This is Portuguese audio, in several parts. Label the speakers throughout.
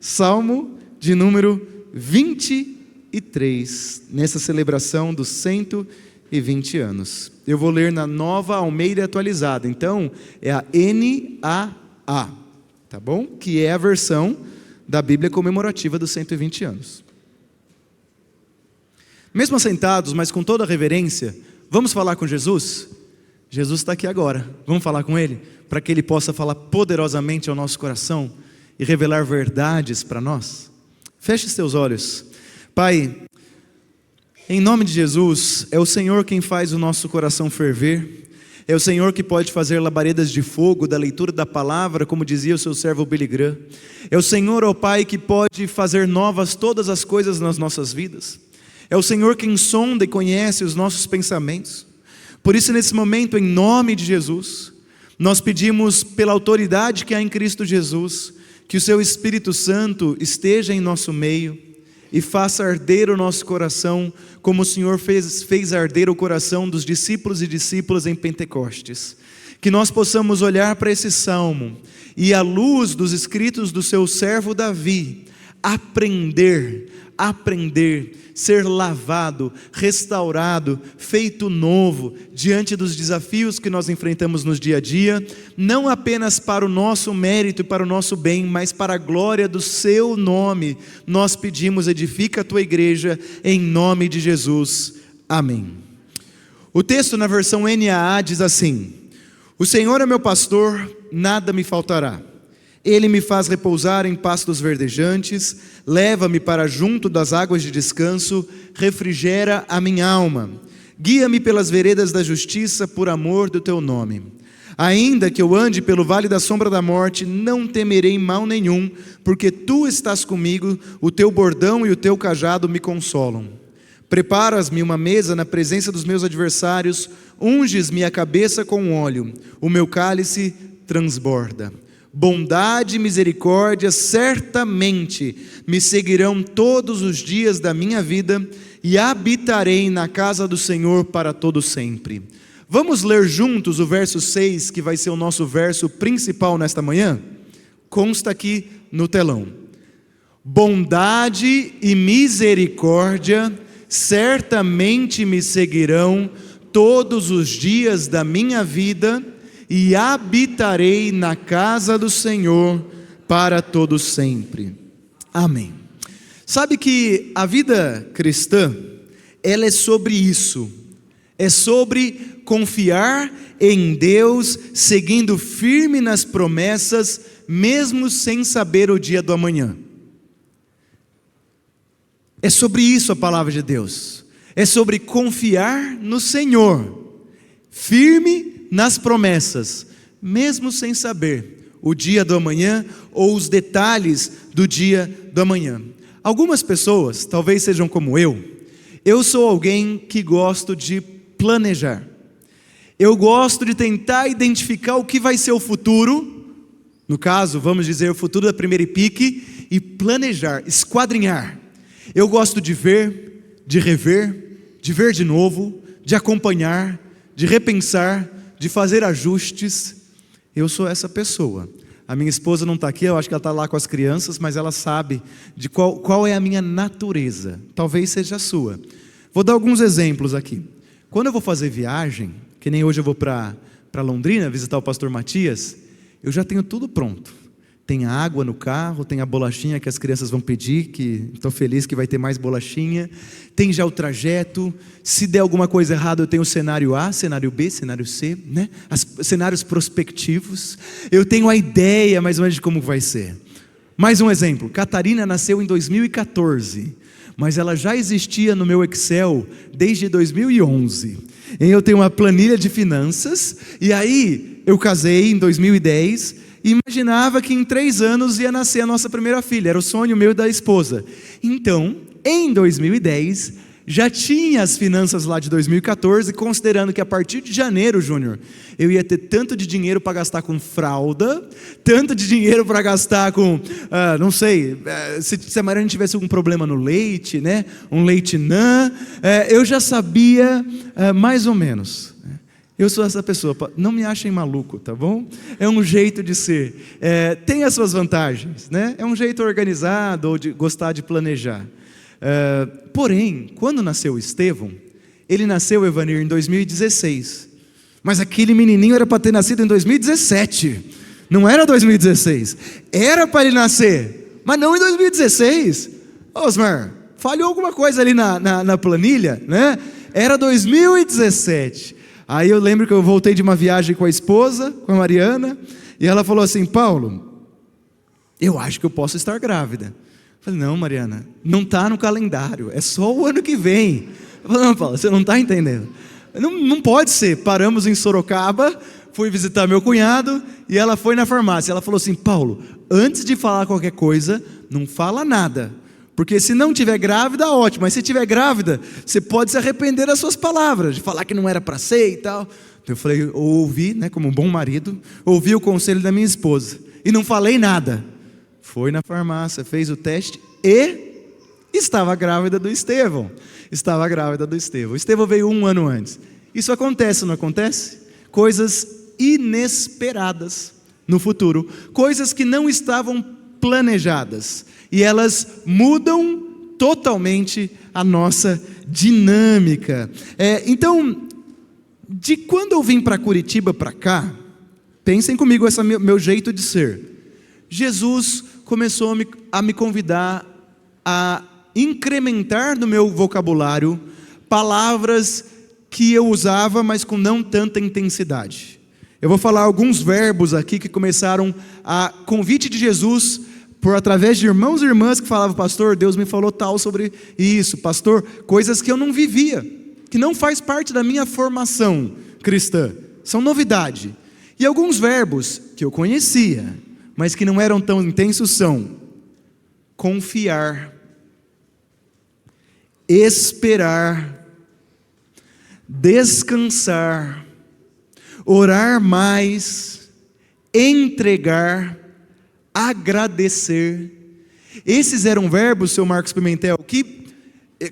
Speaker 1: Salmo de número 23, nessa celebração dos 120 anos. Eu vou ler na Nova Almeida Atualizada, então é a NAA, tá bom? Que é a versão da Bíblia comemorativa dos 120 anos. Mesmo assentados, mas com toda a reverência, vamos falar com Jesus? Jesus está aqui agora, vamos falar com Ele? Para que Ele possa falar poderosamente ao nosso coração e revelar verdades para nós? Feche seus olhos. Pai, em nome de Jesus, é o Senhor quem faz o nosso coração ferver, é o Senhor que pode fazer labaredas de fogo da leitura da palavra, como dizia o seu servo Billy Graham. É o Senhor, ó Pai, que pode fazer novas todas as coisas nas nossas vidas. É o Senhor quem sonda e conhece os nossos pensamentos. Por isso, nesse momento, em nome de Jesus, nós pedimos pela autoridade que há em Cristo Jesus, que o seu Espírito Santo esteja em nosso meio e faça arder o nosso coração, como o Senhor fez arder o coração dos discípulos e discípulas em Pentecostes. Que nós possamos olhar para esse salmo e, à luz dos escritos do seu servo Davi, aprender, ser lavado, restaurado, feito novo, diante dos desafios que nós enfrentamos no dia a dia, não apenas para o nosso mérito e para o nosso bem, mas para a glória do seu nome. Nós pedimos, edifica a tua igreja, em nome de Jesus, amém. O texto na versão NAA diz assim: o Senhor é meu pastor, nada me faltará. Ele me faz repousar em pastos verdejantes, leva-me para junto das águas de descanso, refrigera a minha alma. Guia-me pelas veredas da justiça, por amor do teu nome. Ainda que eu ande pelo vale da sombra da morte, não temerei mal nenhum, porque tu estás comigo, o teu bordão e o teu cajado me consolam. Preparas-me uma mesa na presença dos meus adversários, unges-me a cabeça com óleo, o meu cálice transborda. Bondade e misericórdia certamente me seguirão todos os dias da minha vida, e habitarei na casa do Senhor para todo sempre. Vamos ler juntos o verso 6, que vai ser o nosso verso principal nesta manhã? Consta aqui no telão. Bondade e misericórdia certamente me seguirão todos os dias da minha vida, e habitarei na casa do Senhor para todo sempre. Amém. Sabe que a vida cristã, ela é sobre isso. É sobre confiar em Deus, seguindo firme nas promessas, mesmo sem saber o dia do amanhã. É sobre isso a palavra de Deus. É sobre confiar no Senhor, firme nas promessas, mesmo sem saber o dia do amanhã ou os detalhes do dia do amanhã. Algumas pessoas, talvez sejam como eu sou alguém que gosto de planejar. Eu gosto de tentar identificar o que vai ser o futuro, no caso, vamos dizer, o futuro da Primeira IPIC, e planejar, esquadrinhar. Eu gosto de ver, de rever, de ver de novo, de acompanhar, de repensar, de fazer ajustes. Eu sou essa pessoa. A minha esposa não está aqui, eu acho que ela está lá com as crianças, mas ela sabe de qual é a minha natureza. Talvez seja a sua. Vou dar alguns exemplos aqui. Quando eu vou fazer viagem, que nem hoje eu vou para Londrina visitar o pastor Matias, eu já tenho tudo pronto. Tem a água no carro, tem a bolachinha que as crianças vão pedir, que estou feliz que vai ter mais bolachinha. Tem já o trajeto, se der alguma coisa errada eu tenho o cenário A, cenário B, cenário C, né? Cenários prospectivos. Eu tenho a ideia mais ou menos de como vai ser. Mais um exemplo, Catarina nasceu em 2014, mas ela já existia no meu Excel desde 2011. Eu tenho uma planilha de finanças, e aí eu casei em 2010, e imaginava que em 3 anos ia nascer a nossa primeira filha. Era o sonho meu e da esposa. Então, em 2010, já tinha as finanças lá de 2014, considerando que a partir de janeiro, Júnior, eu ia ter tanto de dinheiro para gastar com fralda, tanto de dinheiro para gastar com, não sei, se a Mariana tivesse algum problema no leite, né? Um leite NAN, eu já sabia mais ou menos. Eu sou essa pessoa, não me achem maluco, tá bom? É um jeito de ser, tem as suas vantagens, né? É um jeito organizado ou de gostar de planejar. Porém, quando nasceu o Estevão, ele nasceu, Evanir, em 2016, mas aquele menininho era para ter nascido em 2017, não era 2016, era para ele nascer, mas não em 2016. Osmar, falhou alguma coisa ali na planilha, né? Era 2017. Aí eu lembro que eu voltei de uma viagem com a esposa, com a Mariana, e ela falou assim: Paulo, eu acho que eu posso estar grávida. Eu falei: não, Mariana, não está no calendário, é só o ano que vem. Eu falei: não, Paulo, você não está entendendo. Não pode ser. Paramos em Sorocaba, fui visitar meu cunhado, e ela foi na farmácia. Ela falou assim: Paulo, antes de falar qualquer coisa, não fala nada. Porque se não tiver grávida, ótimo, mas se tiver grávida, você pode se arrepender das suas palavras, de falar que não era para ser e tal. Eu falei, eu ouvi, né, como um bom marido, ouvi o conselho da minha esposa, e não falei nada. Foi na farmácia, fez o teste e estava grávida do Estevão. Estava grávida do Estevão. O Estevão veio 1 ano antes. Isso acontece, não acontece? Coisas inesperadas no futuro, coisas que não estavam planejadas, e elas mudam totalmente a nossa dinâmica. Então, de quando eu vim para Curitiba para cá, pensem comigo, esse é meu jeito de ser. Jesus começou a me convidar a incrementar no meu vocabulário palavras que eu usava, mas com não tanta intensidade. Eu vou falar alguns verbos aqui que começaram a convite de Jesus através de irmãos e irmãs que falavam: pastor, Deus me falou tal sobre isso, pastor, coisas que eu não vivia, que não faz parte da minha formação cristã, são novidade. E alguns verbos que eu conhecia, mas que não eram tão intensos são: confiar, esperar, descansar, orar mais, entregar, agradecer. Esses eram verbos, seu Marcos Pimentel, que,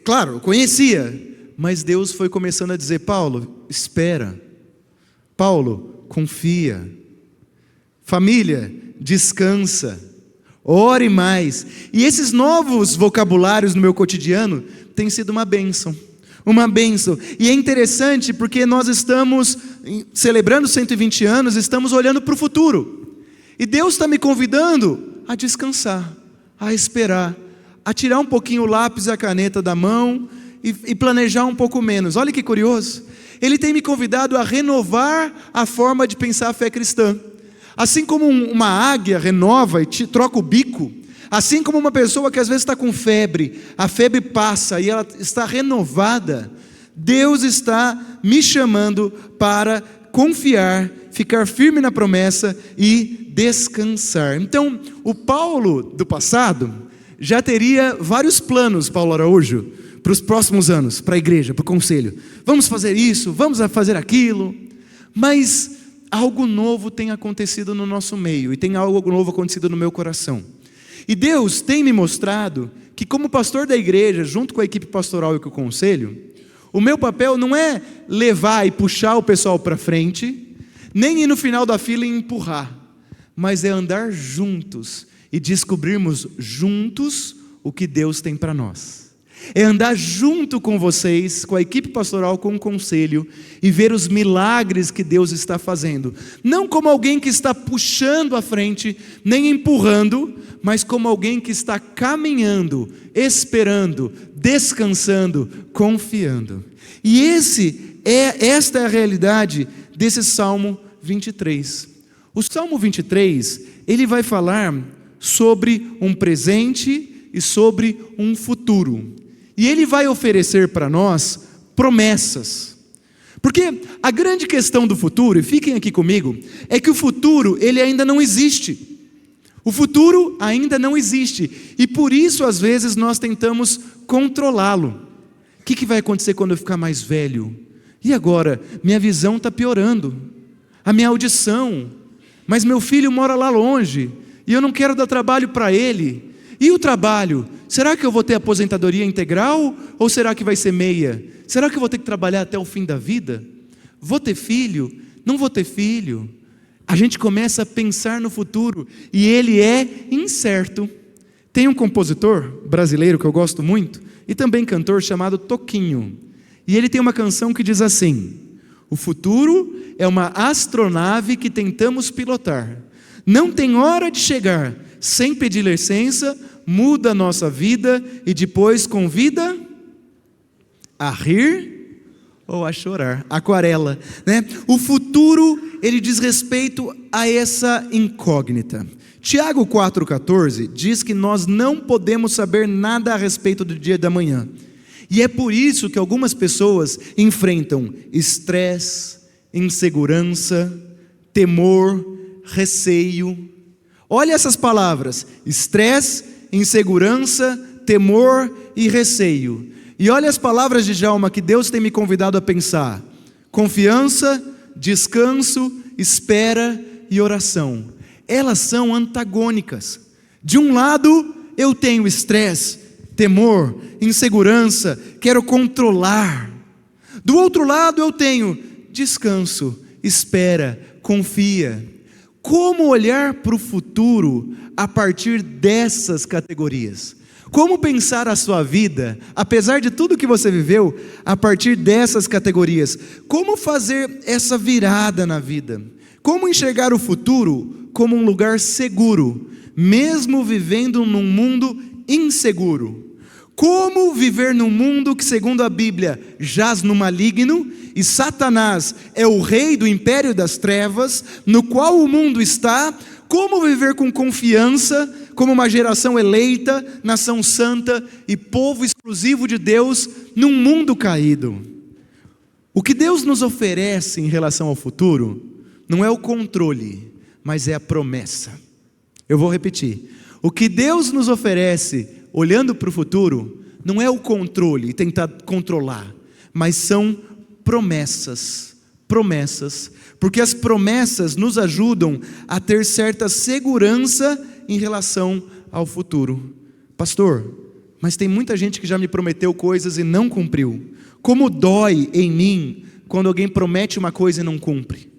Speaker 1: claro, eu conhecia, mas Deus foi começando a dizer: Paulo, espera, Paulo, confia, família, descansa, ore mais. E esses novos vocabulários no meu cotidiano têm sido uma bênção. Uma bênção. E é interessante porque nós estamos celebrando 120 anos, estamos olhando para o futuro. E Deus está me convidando a descansar, a esperar, a tirar um pouquinho o lápis e a caneta da mão e planejar um pouco menos. Olha que curioso. Ele tem me convidado a renovar a forma de pensar a fé cristã. Assim como uma águia renova e troca o bico, assim como uma pessoa que às vezes está com febre, a febre passa e ela está renovada, Deus está me chamando para confiar, ficar firme na promessa e descansar. Então, o Paulo do passado já teria vários planos, Paulo Araújo, para os próximos anos, para a igreja, para o conselho. Vamos fazer isso, vamos fazer aquilo. Mas algo novo tem acontecido no nosso meio, e tem algo novo acontecido no meu coração. E Deus tem me mostrado que, como pastor da igreja, junto com a equipe pastoral e com o conselho, o meu papel não é levar e puxar o pessoal para frente, nem ir no final da fila e empurrar, mas é andar juntos e descobrirmos juntos o que Deus tem para nós. É andar junto com vocês, com a equipe pastoral, com o conselho, e ver os milagres que Deus está fazendo. Não como alguém que está puxando à frente, nem empurrando, mas como alguém que está caminhando, esperando, descansando, confiando. E esta é a realidade desse Salmo 23. O Salmo 23, ele vai falar sobre um presente e sobre um futuro. E ele vai oferecer para nós promessas. Porque a grande questão do futuro, e fiquem aqui comigo, é que o futuro, ele ainda não existe. O futuro ainda não existe. E por isso, às vezes, nós tentamos controlá-lo. O que vai acontecer quando eu ficar mais velho? E agora? Minha visão está piorando. A minha audição. Mas meu filho mora lá longe. E eu não quero dar trabalho para ele. E o trabalho? Será que eu vou ter aposentadoria integral? Ou será que vai ser meia? Será que eu vou ter que trabalhar até o fim da vida? Vou ter filho? Não vou ter filho? A gente começa a pensar no futuro e ele é incerto. Tem um compositor brasileiro que eu gosto muito e também cantor chamado Toquinho. E ele tem uma canção que diz assim: o futuro é uma astronave que tentamos pilotar. Não tem hora de chegar, sem pedir licença, muda a nossa vida e depois convida a rir ou a chorar. Aquarela, né? O futuro, ele diz respeito a essa incógnita. Tiago 4,14 diz que nós não podemos saber nada a respeito do dia da manhã. E é por isso que algumas pessoas enfrentam estresse, insegurança, temor, receio. Olha essas palavras: estresse, insegurança, temor e receio. E olha as palavras de Djalma que Deus tem me convidado a pensar: confiança, descanso, espera e oração. Elas são antagônicas. De um lado eu tenho estresse, temor, insegurança, quero controlar. Do outro lado eu tenho descanso, espera, confia. Como olhar para o futuro a partir dessas categorias? Como pensar a sua vida, apesar de tudo que você viveu, a partir dessas categorias? Como fazer essa virada na vida? Como enxergar o futuro como um lugar seguro, mesmo vivendo num mundo inseguro? Como viver num mundo que, segundo a Bíblia, jaz no maligno, e Satanás é o rei do império das trevas, no qual o mundo está? Como viver com confiança, como uma geração eleita, nação santa e povo exclusivo de Deus, num mundo caído? O que Deus nos oferece em relação ao futuro não é o controle, mas é a promessa. Eu vou repetir: o que Deus nos oferece olhando para o futuro não é o controle e tentar controlar, mas são promessas. Promessas, porque as promessas nos ajudam a ter certa segurança em relação ao futuro. Pastor, mas tem muita gente que já me prometeu coisas e não cumpriu. Como dói em mim quando alguém promete uma coisa e não cumpre.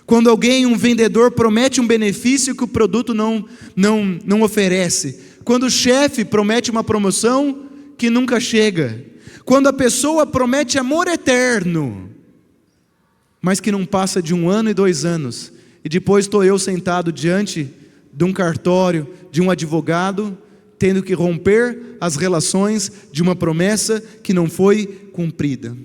Speaker 1: Quando alguém, um vendedor, promete um benefício que o produto não oferece. Quando o chefe promete uma promoção que nunca chega. Quando a pessoa promete amor eterno, mas que não passa de 1 ano e 2 anos. E depois estou eu sentado diante de um cartório, de um advogado, tendo que romper as relações de uma promessa que não foi cumprida.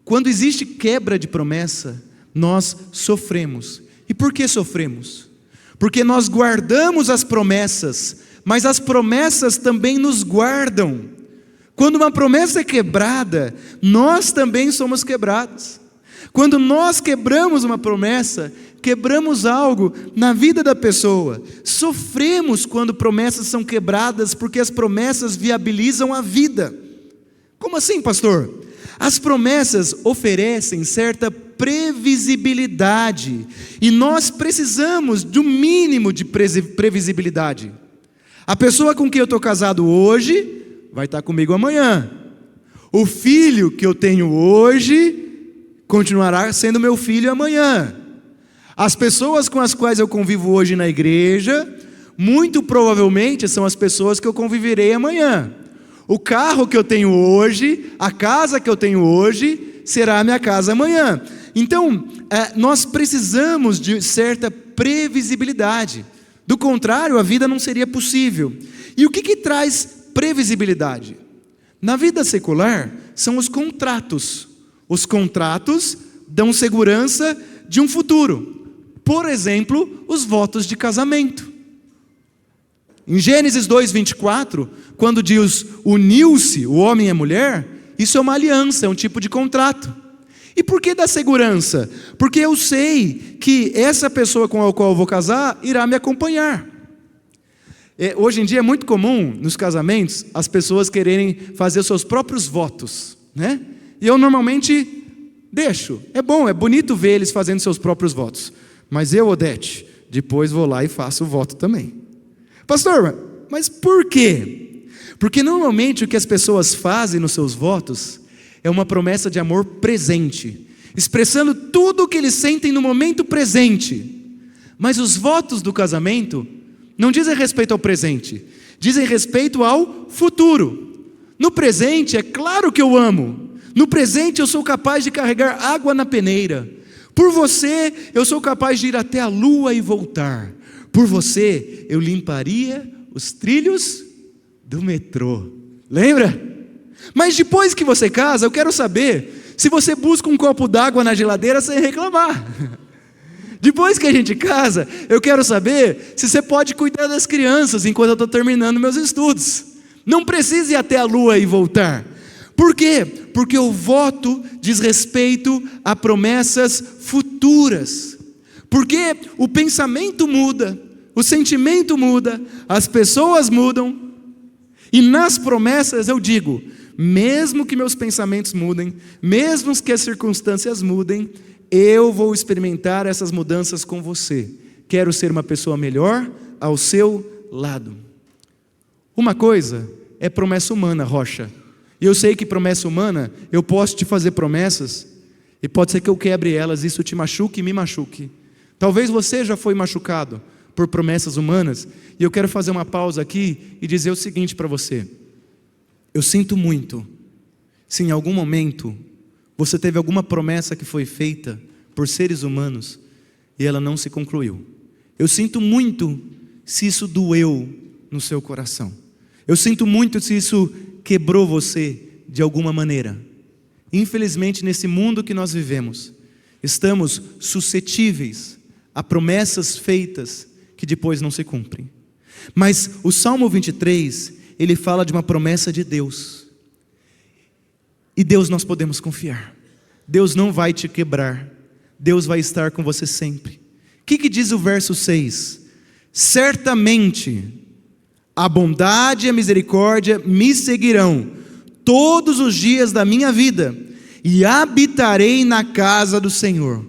Speaker 1: Quando existe quebra de promessa, nós sofremos. E por que sofremos? Porque nós guardamos as promessas, mas as promessas também nos guardam. Quando uma promessa é quebrada, nós também somos quebrados. Quando nós quebramos uma promessa, quebramos algo na vida da pessoa. Sofremos quando promessas são quebradas, porque as promessas viabilizam a vida. Como assim, pastor? As promessas oferecem certa previsibilidade, e nós precisamos de um mínimo de previsibilidade. A pessoa com quem eu estou casado hoje vai estar comigo amanhã. O filho que eu tenho hoje continuará sendo meu filho amanhã. As pessoas com as quais eu convivo hoje na igreja, muito provavelmente são as pessoas que eu conviverei amanhã. O carro que eu tenho hoje, a casa que eu tenho hoje, será a minha casa amanhã. Então, nós precisamos de certa previsibilidade. Do contrário, a vida não seria possível. E o que traz previsibilidade? Na vida secular, são os contratos. Os contratos dão segurança de um futuro. Por exemplo, os votos de casamento. Em Gênesis 2:24, quando diz uniu-se o homem e a mulher, isso é uma aliança, é um tipo de contrato. E por que dá segurança? Porque eu sei que essa pessoa com a qual eu vou casar irá me acompanhar. Hoje em dia é muito comum nos casamentos as pessoas quererem fazer os seus próprios votos, né? E eu normalmente deixo. É bom, é bonito ver eles fazendo seus próprios votos. Mas eu, Odete, depois vou lá e faço o voto também. Pastor, mas por quê? Porque normalmente o que as pessoas fazem nos seus votos é uma promessa de amor presente. expressando tudo o que eles sentem no momento presente. Mas os votos do casamento não dizem respeito ao presente, dizem respeito ao futuro. No presente, é claro que eu amo. No presente, eu sou capaz de carregar água na peneira. Por você, eu sou capaz de ir até a lua e voltar. Por você, eu limparia os trilhos do metrô. Lembra? Mas depois que você casa, eu quero saber se você busca um copo d'água na geladeira sem reclamar. Depois que a gente casa, eu quero saber se você pode cuidar das crianças enquanto eu estou terminando meus estudos. Não precisa ir até a lua e voltar. Por quê? Porque o voto diz respeito a promessas futuras. Porque o pensamento muda, o sentimento muda, as pessoas mudam. E nas promessas eu digo, mesmo que meus pensamentos mudem, mesmo que as circunstâncias mudem, eu vou experimentar essas mudanças com você. Quero ser uma pessoa melhor ao seu lado. Uma coisa é promessa humana, Rocha. E eu sei que promessa humana, eu posso te fazer promessas, e pode ser que eu quebre elas, isso te machuque e me machuque. Talvez você já foi machucado por promessas humanas, e eu quero fazer uma pausa aqui e dizer o seguinte para você. Eu sinto muito, se em algum momento você teve alguma promessa que foi feita por seres humanos e ela não se concluiu. Eu sinto muito se isso doeu no seu coração. Eu sinto muito se isso quebrou você de alguma maneira. Infelizmente, nesse mundo que nós vivemos, estamos suscetíveis a promessas feitas que depois não se cumprem. Mas o Salmo 23, ele fala de uma promessa de Deus. E Deus nós podemos confiar. Deus não vai te quebrar. Deus vai estar com você sempre. O que diz o verso 6? Certamente a bondade e a misericórdia me seguirão todos os dias da minha vida, e habitarei na casa do Senhor.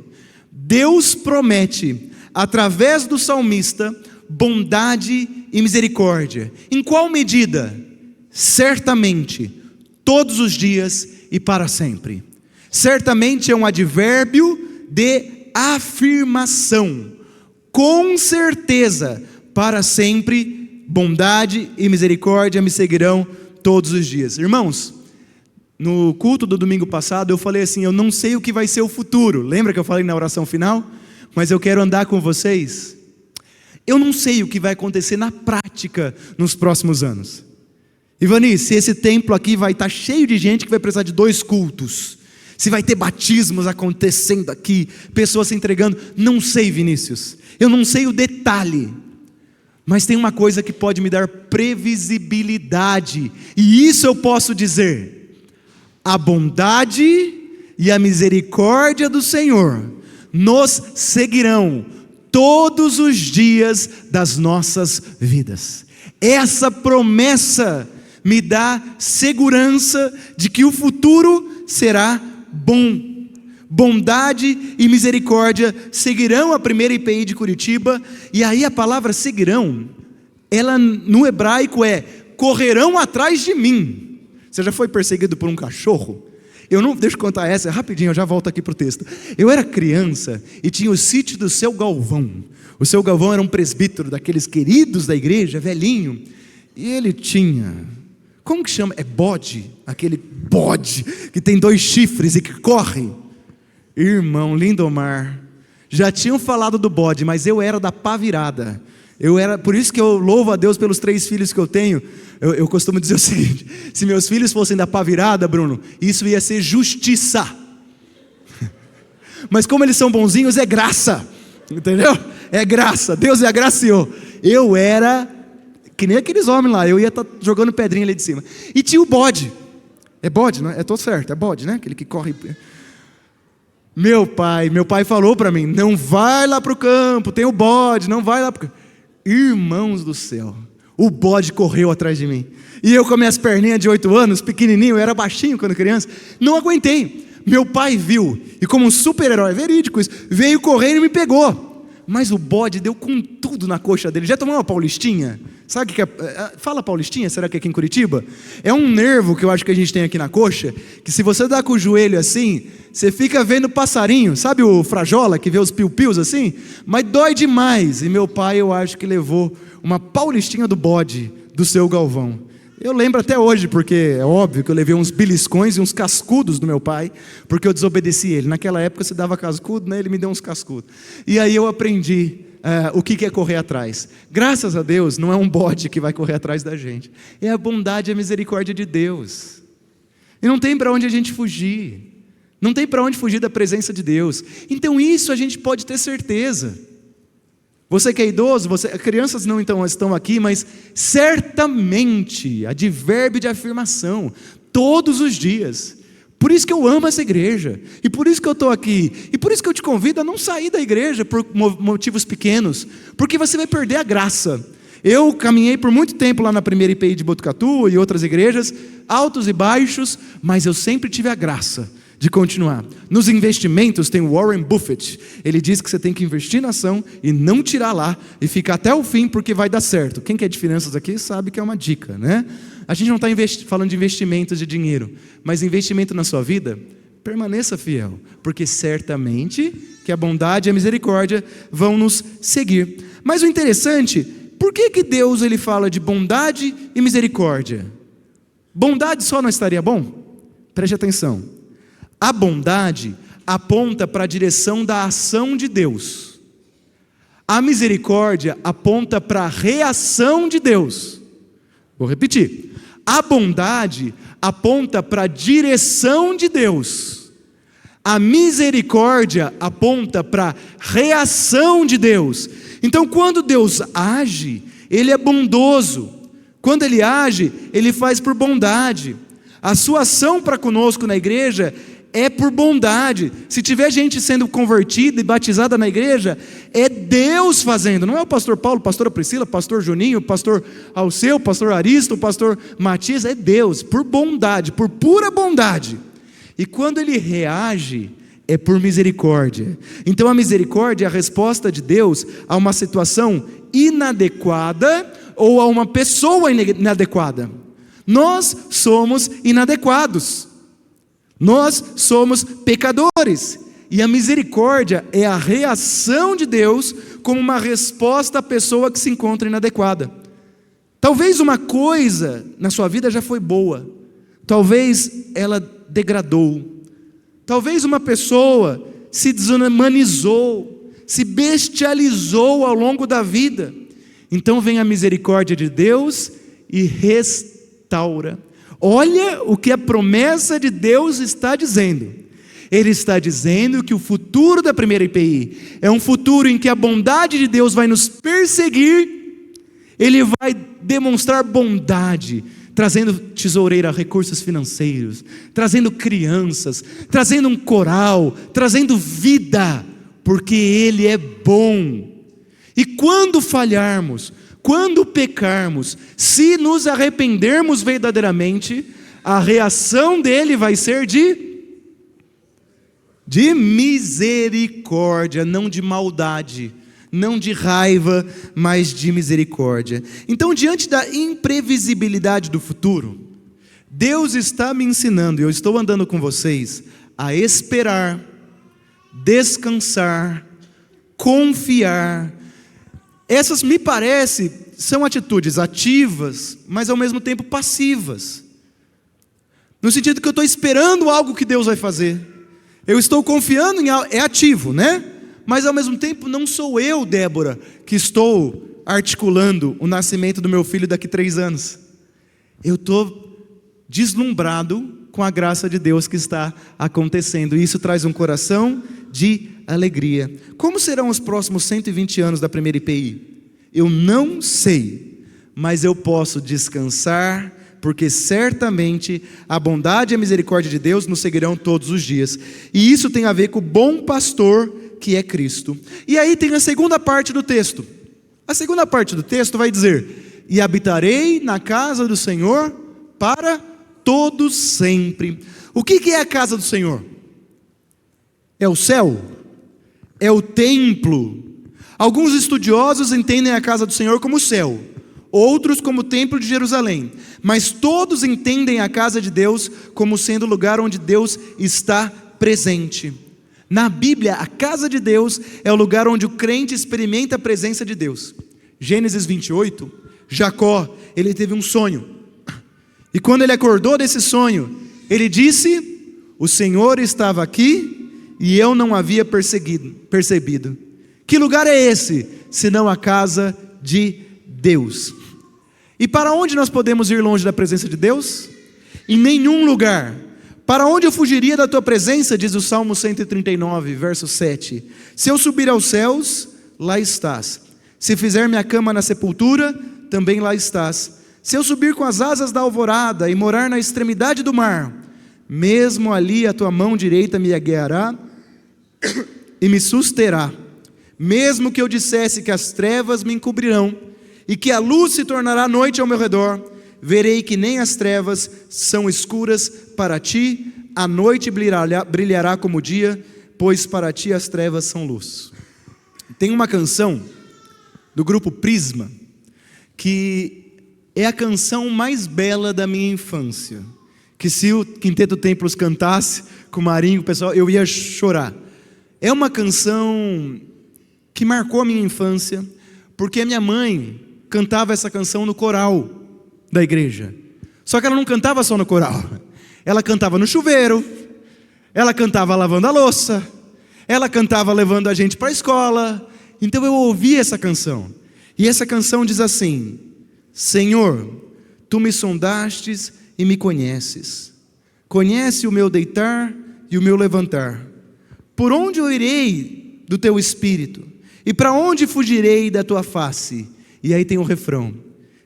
Speaker 1: Deus promete, através do salmista, bondade e misericórdia. Em qual medida? Certamente, todos os dias e para sempre. Certamente é um advérbio de afirmação. Com certeza, para sempre, bondade e misericórdia me seguirão todos os dias. Irmãos, no culto do domingo passado eu falei assim, eu não sei o que vai ser o futuro. Lembra que eu falei na oração final? Mas eu quero andar com vocês. Eu não sei o que vai acontecer na prática nos próximos anos. Ivani, se esse templo aqui vai estar cheio de gente que vai precisar de 2 cultos, se vai ter batismos acontecendo aqui, pessoas se entregando, não sei, Vinícius, eu não sei o detalhe, mas tem uma coisa que pode me dar previsibilidade, e isso eu posso dizer: a bondade e a misericórdia do Senhor nos seguirão todos os dias das nossas vidas. Essa promessa me dá segurança de que o futuro será bom. Bondade e misericórdia seguirão a primeira IPI de Curitiba. E aí a palavra seguirão, ela no hebraico é correrão atrás de mim. Você já foi perseguido por um cachorro? Deixa eu contar essa rapidinho, eu já volto aqui para o texto. Eu era criança e tinha o sítio do seu Galvão. O seu Galvão era um presbítero daqueles queridos da igreja, velhinho. E ele tinha, como que chama? É bode, aquele bode que tem 2 chifres e que corre. Irmão, Lindomar, já tinham falado do bode, mas eu era da pá virada. Por isso que eu louvo a Deus pelos 3 filhos que eu tenho. Eu costumo dizer o seguinte: se meus filhos fossem da pá virada, Bruno, isso ia ser justiça. Mas como eles são bonzinhos, é graça. Entendeu? É graça, Deus é agraciou. Eu era que nem aqueles homens lá, eu ia estar jogando pedrinha ali de cima. E tinha o bode. É bode, não é? Tô certo, é bode, né? Aquele que corre. Meu pai falou para mim: não vai lá para o campo, tem o bode, não vai lá para o campo. Irmãos do céu, o bode correu atrás de mim. E eu com minhas perninhas de 8 anos, pequenininho, eu era baixinho quando criança, não aguentei. Meu pai viu, e como um super-herói, verídico isso, veio correndo e me pegou. Mas o bode deu com tudo na coxa dele. Já tomou uma paulistinha? Sabe o que é? Fala paulistinha, será que é aqui em Curitiba? É um nervo que eu acho que a gente tem aqui na coxa, que se você dá com o joelho assim, você fica vendo passarinho. Sabe o frajola que vê os piu-pius assim? Mas dói demais. E meu pai, eu acho que levou uma paulistinha do bode do seu Galvão. Eu lembro até hoje, porque é óbvio que eu levei uns beliscões e uns cascudos do meu pai, porque eu desobedeci ele. Naquela época você dava cascudo, né? Ele me deu uns cascudos. E aí eu aprendi o que é correr atrás. Graças a Deus, não é um bode que vai correr atrás da gente. É a bondade e a misericórdia de Deus. E não tem para onde a gente fugir. Não tem para onde fugir da presença de Deus. Então isso a gente pode ter certeza. Você que é idoso, crianças não estão aqui, mas certamente, advérbio de afirmação, todos os dias. Por isso que eu amo essa igreja, e por isso que eu estou aqui, e por isso que eu te convido a não sair da igreja por motivos pequenos, porque você vai perder a graça. Eu caminhei por muito tempo lá na primeira IPI de Botucatu e outras igrejas, altos e baixos, mas eu sempre tive a graça de continuar. Nos investimentos tem Warren Buffett, ele diz que você tem que investir na ação e não tirar lá, e ficar até o fim porque vai dar certo. Quem quer de finanças aqui sabe que é uma dica, né? A gente não está falando de investimentos de dinheiro, mas investimento na sua vida, permaneça fiel, porque certamente que a bondade e a misericórdia vão nos seguir. Mas o interessante, por que Deus ele fala de bondade e misericórdia? Bondade só não estaria bom? Preste atenção. A bondade aponta para a direção da ação de Deus. A misericórdia aponta para a reação de Deus. Vou repetir. A bondade aponta para a direção de Deus. A misericórdia aponta para a reação de Deus. Então, quando Deus age, Ele é bondoso. Quando Ele age, Ele faz por bondade. A sua ação para conosco na igreja é por bondade. Se tiver gente sendo convertida e batizada na igreja, é Deus fazendo. Não é o pastor Paulo, pastora Priscila, pastor Juninho, pastor Alceu, pastor Aristo, pastor Matias. É Deus, por bondade, por pura bondade. E quando Ele reage, é por misericórdia. Então a misericórdia é a resposta de Deus a uma situação inadequada ou a uma pessoa inadequada. Nós somos inadequados. Nós somos pecadores, e a misericórdia é a reação de Deus como uma resposta à pessoa que se encontra inadequada. Talvez uma coisa na sua vida já foi boa, talvez ela degradou, talvez uma pessoa se desumanizou, se bestializou ao longo da vida. Então vem a misericórdia de Deus e restaura. Olha o que a promessa de Deus está dizendo. Ele está dizendo que o futuro da primeira IPI é um futuro em que a bondade de Deus vai nos perseguir. Ele vai demonstrar bondade, trazendo tesoureira, recursos financeiros, trazendo crianças, trazendo um coral, trazendo vida, porque Ele é bom. E quando falharmos, quando pecarmos, se nos arrependermos verdadeiramente, a reação dele vai ser de misericórdia, não de maldade, não de raiva, mas de misericórdia. Então, diante da imprevisibilidade do futuro, Deus está me ensinando, e eu estou andando com vocês, a esperar, descansar, confiar. Essas, me parece, são atitudes ativas, mas ao mesmo tempo passivas. No sentido que eu estou esperando algo que Deus vai fazer. Eu estou confiando em algo, é ativo, né? Mas ao mesmo tempo não sou eu, Débora, que estou articulando o nascimento do meu filho daqui 3 anos. Eu estou deslumbrado com a graça de Deus que está acontecendo. E isso traz um coração de alegria. Como serão os próximos 120 anos da primeira IPI? Eu não sei, mas eu posso descansar, porque certamente a bondade e a misericórdia de Deus nos seguirão todos os dias. E isso tem a ver com o bom pastor que é Cristo. E aí tem a segunda parte do texto. A segunda parte do texto vai dizer: e habitarei na casa do Senhor para todos sempre. O que é a casa do Senhor? É o céu? É o templo? Alguns estudiosos entendem a casa do Senhor como o céu. outros como o templo de Jerusalém, mas todos entendem a casa de Deus como sendo o lugar onde Deus está presente. Na Bíblia, a casa de Deus é o lugar onde o crente experimenta a presença de Deus. Gênesis 28, Jacó, ele teve um sonho, e quando ele acordou desse sonho, ele disse: o Senhor estava aqui e eu não havia percebido. Que lugar é esse, senão a casa de Deus? E para onde nós podemos ir longe da presença de Deus? Em nenhum lugar. Para onde eu fugiria da tua presença, diz o Salmo 139, verso 7. Se eu subir aos céus, lá estás. Se fizer minha cama na sepultura, também lá estás. Se eu subir com as asas da alvorada e morar na extremidade do mar, mesmo ali a tua mão direita me guiará e me susterá. Mesmo que eu dissesse que as trevas me encobrirão e que a luz se tornará noite ao meu redor, verei que nem as trevas são escuras para ti, a noite brilhará como o dia, pois para ti as trevas são luz. Tem uma canção do grupo Prisma, que é a canção mais bela da minha infância, que se o Quinteto Templos cantasse com o Marinho, o pessoal, eu ia chorar. É uma canção que marcou a minha infância, porque a minha mãe cantava essa canção no coral da igreja. Só que ela não cantava só no coral, ela cantava no chuveiro, ela cantava lavando a louça, ela cantava levando a gente para a escola. Então eu ouvi essa canção, e essa canção diz assim: Senhor, tu me sondastes e me conheces, conhece o meu deitar e o meu levantar. Por onde eu irei do teu espírito? E para onde fugirei da tua face? E aí tem o refrão: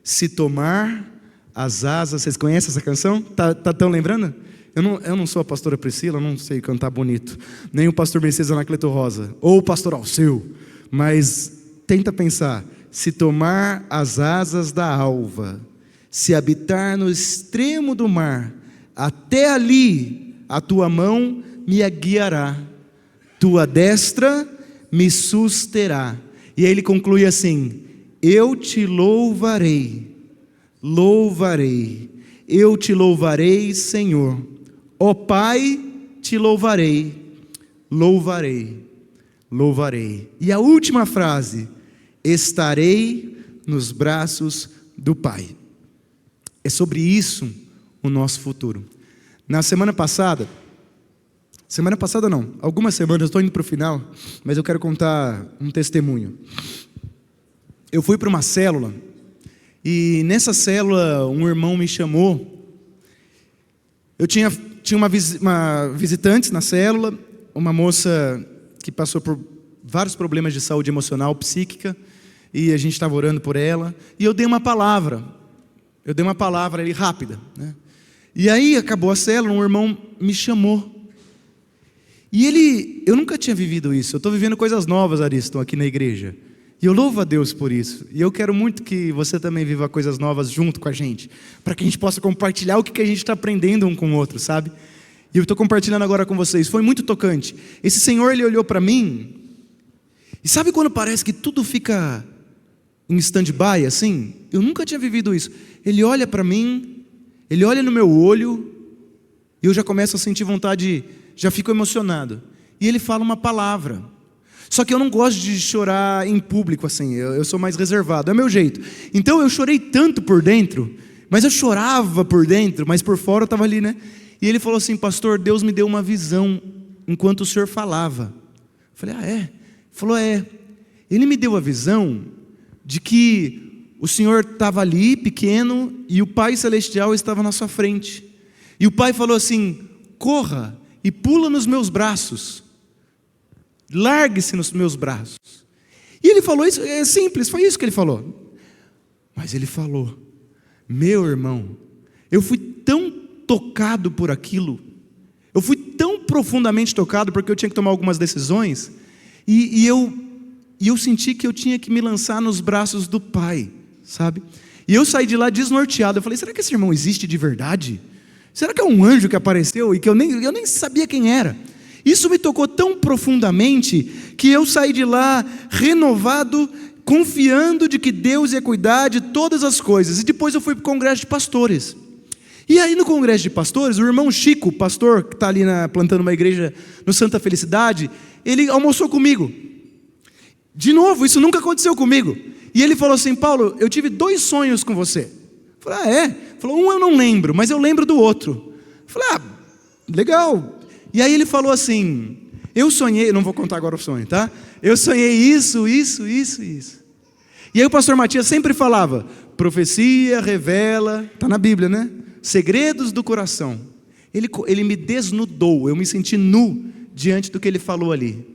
Speaker 1: se tomar as asas. Vocês conhecem essa canção? Estão lembrando? Eu não sou a pastora Priscila, eu não sei cantar bonito, nem o pastor Mercedes Anacleto Rosa, ou o pastor Alceu, mas tenta pensar: se tomar as asas da alva, se habitar no extremo do mar, até ali a tua mão me guiará, tua destra me susterá. E aí ele conclui assim: eu te louvarei, eu te louvarei, Senhor. Ó Pai, te louvarei. E a última frase: estarei nos braços do Pai. É sobre isso o nosso futuro. Na semana passada não, algumas semanas, eu estou indo para o final, mas eu quero contar um testemunho. Eu fui para uma célula, e nessa célula um irmão me chamou. Eu tinha uma visitante na célula, uma moça que passou por vários problemas de saúde emocional, psíquica, e a gente estava orando por ela, e eu dei uma palavra ali rápida, né? E aí acabou a célula, um irmão me chamou, e eu nunca tinha vivido isso. Eu estou vivendo coisas novas, Ariston, aqui na igreja, e eu louvo a Deus por isso, e eu quero muito que você também viva coisas novas junto com a gente, para que a gente possa compartilhar o que a gente está aprendendo um com o outro, sabe? E eu estou compartilhando agora com vocês. Foi muito tocante. Esse senhor, ele olhou para mim, e sabe quando parece que tudo fica em stand-by assim? Eu nunca tinha vivido isso. Ele olha para mim, ele olha no meu olho, e eu já começo a sentir vontade, já fico emocionado. E ele fala uma palavra. Só que eu não gosto de chorar em público assim, eu sou mais reservado, é meu jeito. Então eu chorei tanto por dentro, mas eu chorava por dentro, mas por fora eu estava ali, né? E ele falou assim: pastor, Deus me deu uma visão enquanto o senhor falava. Eu falei: ah, é? Ele falou: é. Ele me deu a visão de que o senhor estava ali, pequeno, e o Pai Celestial estava na sua frente. E o Pai falou assim: corra e pula nos meus braços, largue-se nos meus braços. E ele falou isso, é simples, foi isso que ele falou. Mas ele falou: meu irmão, eu fui tão tocado por aquilo, eu fui tão profundamente tocado, porque eu tinha que tomar algumas decisões, e eu senti que eu tinha que me lançar nos braços do Pai, sabe? E eu saí de lá desnorteado. Eu falei: será que esse irmão existe de verdade? Será que é um anjo que apareceu e que eu nem sabia quem era? Isso me tocou tão profundamente que eu saí de lá renovado, confiando de que Deus ia cuidar de todas as coisas. E depois eu fui para o congresso de pastores. E aí no congresso de pastores, o irmão Chico, pastor que está ali plantando uma igreja no Santa Felicidade, ele almoçou comigo. De novo, isso nunca aconteceu comigo. E ele falou assim: Paulo, eu tive 2 sonhos com você. Eu falei: ah, é? Ele falou: um eu não lembro, mas eu lembro do outro. Eu falei: ah, legal. E aí ele falou assim: eu sonhei, não vou contar agora o sonho, tá? Eu sonhei isso. E aí o pastor Matias sempre falava: profecia revela, está na Bíblia, né? Segredos do coração. Ele me desnudou, eu me senti nu diante do que ele falou ali.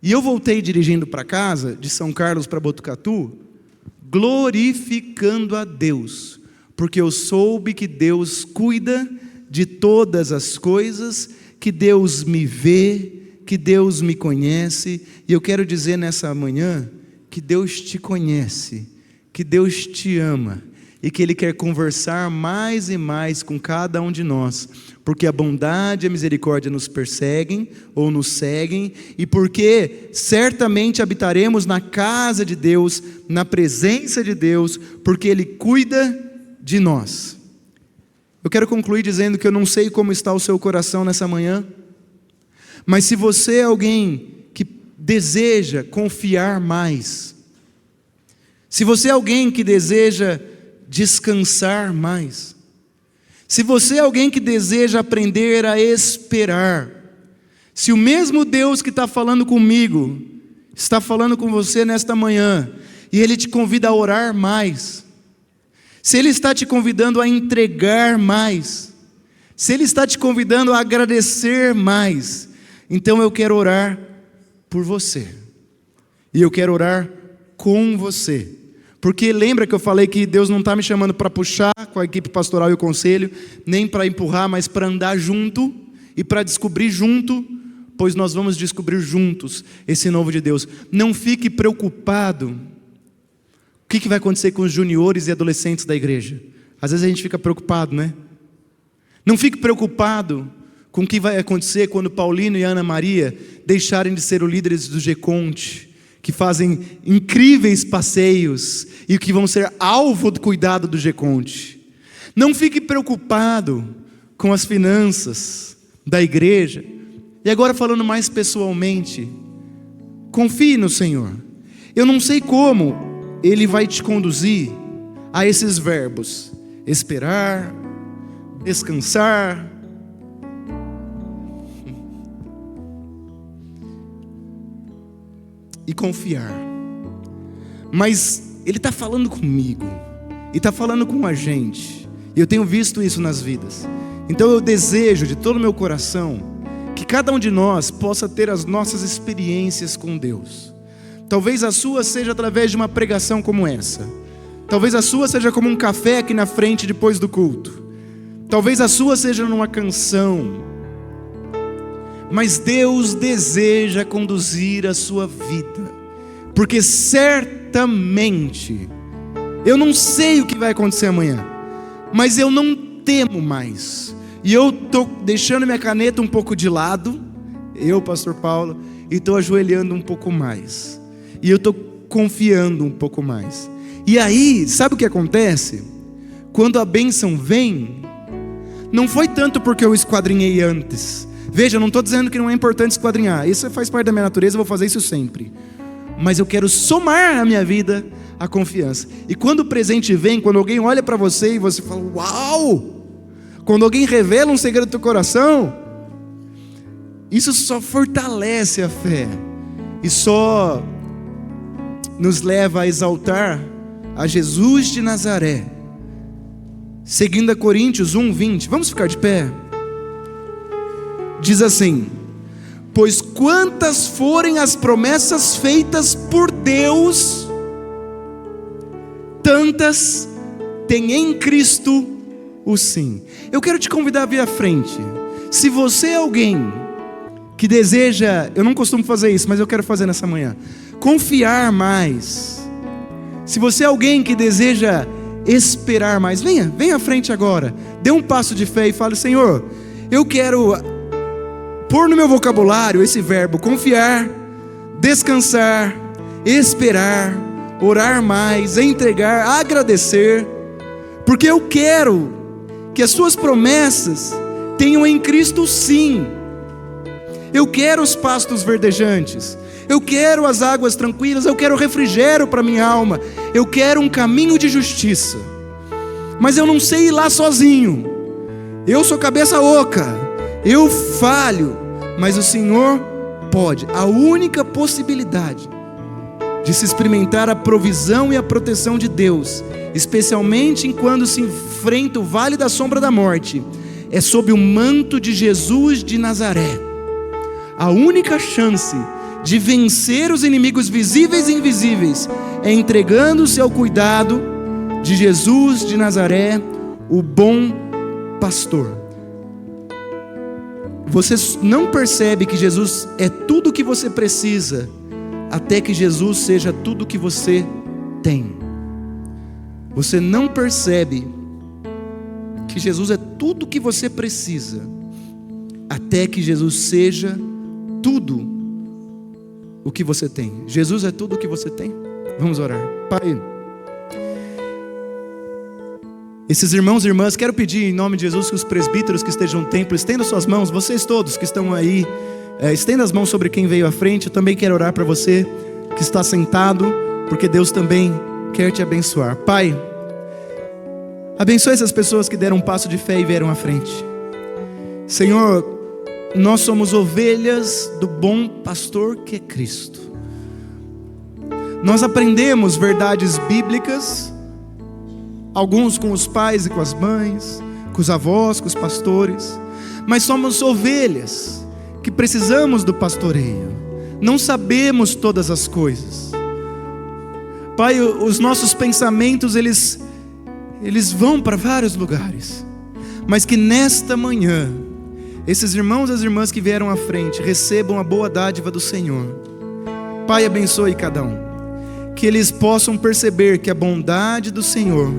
Speaker 1: E eu voltei dirigindo para casa, de São Carlos para Botucatu, glorificando a Deus, porque eu soube que Deus cuida de todas as coisas, que Deus me vê, que Deus me conhece. E eu quero dizer nessa manhã que Deus te conhece, que Deus te ama, e que Ele quer conversar mais e mais com cada um de nós, porque a bondade e a misericórdia nos perseguem ou nos seguem, e porque certamente habitaremos na casa de Deus, na presença de Deus, porque Ele cuida de nós. Eu quero concluir dizendo que eu não sei como está o seu coração nessa manhã, mas se você é alguém que deseja confiar mais, se você é alguém que deseja descansar mais, se você é alguém que deseja aprender a esperar, se o mesmo Deus que está falando comigo, está falando com você nesta manhã, e Ele te convida a orar mais, se Ele está te convidando a entregar mais, se Ele está te convidando a agradecer mais, então eu quero orar por você, e eu quero orar com você. Porque lembra que eu falei que Deus não está me chamando para puxar com a equipe pastoral e o conselho, nem para empurrar, mas para andar junto e para descobrir junto, pois nós vamos descobrir juntos esse novo de Deus. Não fique preocupado. O que vai acontecer com os juniores e adolescentes da igreja? Às vezes a gente fica preocupado, né? Não fique preocupado com o que vai acontecer quando Paulino e Ana Maria deixarem de ser os líderes do Geconte, que fazem incríveis passeios e que vão ser alvo do cuidado do Geconte. Não fique preocupado com as finanças da igreja. E agora falando mais pessoalmente, confie no Senhor. Eu não sei como Ele vai te conduzir a esses verbos: esperar, descansar, e confiar. Mas Ele está falando comigo, e está falando com a gente, e eu tenho visto isso nas vidas. Então eu desejo de todo o meu coração que cada um de nós possa ter as nossas experiências com Deus. Talvez a sua seja através de uma pregação como essa, talvez a sua seja como um café aqui na frente depois do culto, talvez a sua seja numa canção. Mas Deus deseja conduzir a sua vida, porque certamente, eu não sei o que vai acontecer amanhã, mas eu não temo mais, e eu estou deixando minha caneta um pouco de lado, eu, pastor Paulo, e estou ajoelhando um pouco mais, e eu estou confiando um pouco mais. E aí, sabe o que acontece? Quando a bênção vem, não foi tanto porque eu esquadrinhei antes. Veja, eu não estou dizendo que não é importante esquadrinhar, isso faz parte da minha natureza, eu vou fazer isso sempre. Mas eu quero somar à minha vida a confiança. E quando o presente vem, quando alguém olha para você e você fala: uau! Quando alguém revela um segredo do teu coração, isso só fortalece a fé, e só nos leva a exaltar a Jesus de Nazaré. 2 Coríntios 1:20, vamos ficar de pé? Diz assim: pois quantas forem as promessas feitas por Deus, tantas tem em Cristo o sim. Eu quero te convidar a vir à frente. Se você é alguém que deseja, eu não costumo fazer isso, mas eu quero fazer nessa manhã, confiar mais. Se você é alguém que deseja esperar mais, venha à frente agora, dê um passo de fé e fale: Senhor, eu quero pôr no meu vocabulário esse verbo confiar, descansar, esperar, orar mais, entregar, agradecer, porque eu quero que as suas promessas tenham em Cristo sim. Eu quero os pastos verdejantes, eu quero as águas tranquilas, eu quero refrigério para minha alma, eu quero um caminho de justiça, mas eu não sei ir lá sozinho, eu sou cabeça oca, eu falho, mas o Senhor pode. A única possibilidade de se experimentar a provisão e a proteção de Deus, especialmente quando se enfrenta o vale da sombra da morte, é sob o manto de Jesus de Nazaré. A única chance de vencer os inimigos visíveis e invisíveis é entregando-se ao cuidado de Jesus de Nazaré, o bom pastor. Você não percebe que Jesus é tudo o que você precisa, até que Jesus seja tudo o que você tem. Você não percebe que Jesus é tudo o que você precisa, até que Jesus seja tudo o que você tem. Jesus é tudo o que você tem. Vamos orar. Pai, esses irmãos e irmãs, quero pedir em nome de Jesus que os presbíteros que estejam no templo estendam suas mãos. Vocês todos que estão aí, estenda as mãos sobre quem veio à frente. Eu também quero orar para você que está sentado, porque Deus também quer te abençoar. Pai, abençoe essas pessoas que deram um passo de fé e vieram à frente. Senhor, nós somos ovelhas do bom pastor que é Cristo. Nós aprendemos verdades bíblicas, alguns com os pais e com as mães, com os avós, com os pastores, mas somos ovelhas que precisamos do pastoreio. Não sabemos todas as coisas. Pai, os nossos pensamentos eles vão para vários lugares, mas que nesta manhã esses irmãos e as irmãs que vieram à frente recebam a boa dádiva do Senhor. Pai, abençoe cada um, que eles possam perceber que a bondade do Senhor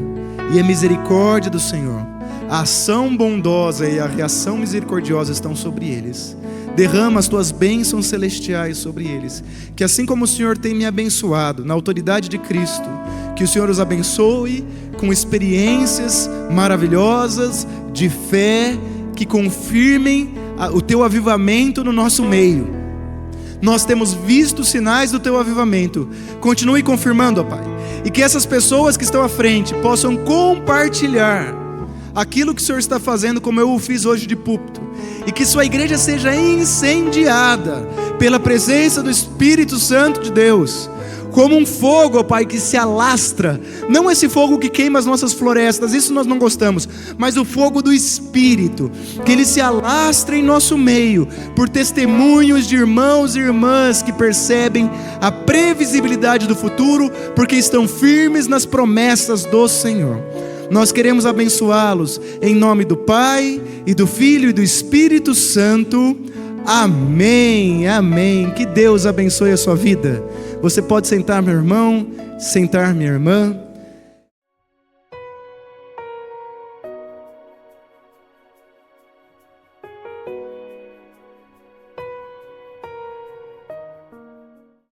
Speaker 1: e a misericórdia do Senhor, a ação bondosa e a reação misericordiosa estão sobre eles. Derrama as tuas bênçãos celestiais sobre eles, que assim como o Senhor tem me abençoado na autoridade de Cristo, que o Senhor os abençoe com experiências maravilhosas de fé, que confirmem o teu avivamento no nosso meio. Nós temos visto sinais do teu avivamento. Continue confirmando, ó Pai, e que essas pessoas que estão à frente possam compartilhar aquilo que o Senhor está fazendo, como eu o fiz hoje de púlpito, e que sua igreja seja incendiada pela presença do Espírito Santo de Deus, como um fogo, ó Pai, que se alastra. Não esse fogo que queima as nossas florestas, isso nós não gostamos, mas o fogo do Espírito, que ele se alastra em nosso meio, por testemunhos de irmãos e irmãs que percebem a previsibilidade do futuro, porque estão firmes nas promessas do Senhor. Nós queremos abençoá-los em nome do Pai, e do Filho e do Espírito Santo. Amém, amém. Que Deus abençoe a sua vida. Você pode sentar, meu irmão, sentar, minha irmã.